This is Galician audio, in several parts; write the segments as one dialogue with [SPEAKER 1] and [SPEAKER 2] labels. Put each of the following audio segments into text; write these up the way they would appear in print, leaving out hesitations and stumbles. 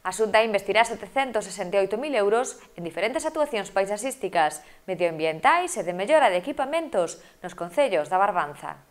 [SPEAKER 1] A Xunta investirá 768.000 euros en diferentes actuacións paisaxísticas, medioambientais e de mellora de equipamentos nos concellos da Barbanza.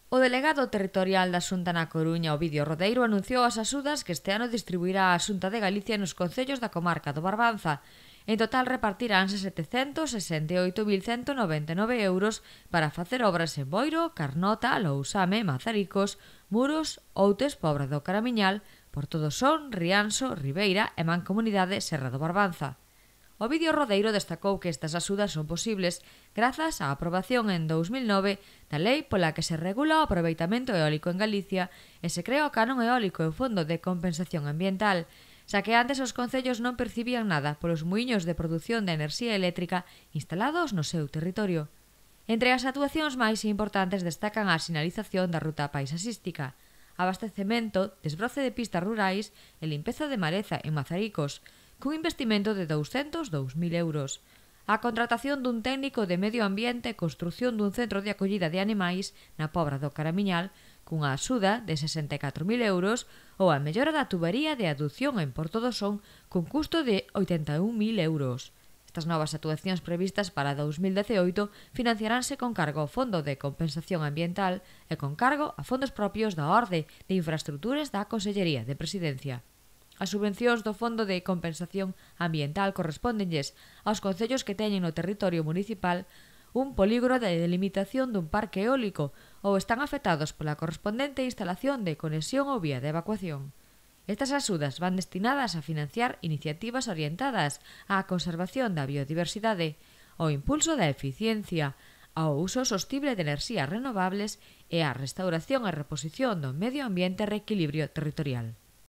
[SPEAKER 2] O delegado territorial da Xunta na Coruña, Ovidio Rodeiro, anunciou as axudas que este ano distribuirá a Xunta de Galicia nos concellos da comarca do Barbanza. En total repartiránse 768.199 euros para facer obras en Boiro, Carnota, Lousame, Mazaricos, Muros, Outes, Pobra do Caramiñal, Portodosón, Rianxo, Ribeira e Mancomunidade Serra do Barbanza. Ovidio Rodeiro destacou que estas axudas son posibles grazas á aprobación en 2009 da lei pola que se regula o aproveitamento eólico en Galicia e se crea o canon eólico e o Fondo de Compensación Ambiental, xa que antes os concellos non percibían nada polos muiños de produción de enerxía eléctrica instalados no seu territorio. Entre as actuacións máis importantes destacan a sinalización da ruta paisaxística, abastecemento, desbroce de pistas rurais e limpeza de maleza en Mazaricos, cun investimento de 202.000 euros, a contratación dun técnico de medio ambiente e construción dun centro de acollida de animais na Pobra do Caramiñal, cunha axuda de 64.000 euros, ou a mellora da tubería de aducción en Portodosón cun custo de 81.000 euros. Estas novas actuacións previstas para 2018 financiaránse con cargo ao Fondo de Compensación Ambiental e con cargo a fondos propios da Orde de Infraestruturas da Consellería de Presidencia. As subvencións do Fondo de Compensación Ambiental correspóndenlles aos concellos que teñen no territorio municipal un polígono de delimitación dun parque eólico ou están afectados pola correspondente instalación de conexión ou vía de evacuación. Estas axudas van destinadas a financiar iniciativas orientadas á conservación da biodiversidade, ao impulso da eficiencia, ao uso sostible de enerxías renovables e á restauración e reposición do medio ambiente e reequilibrio territorial.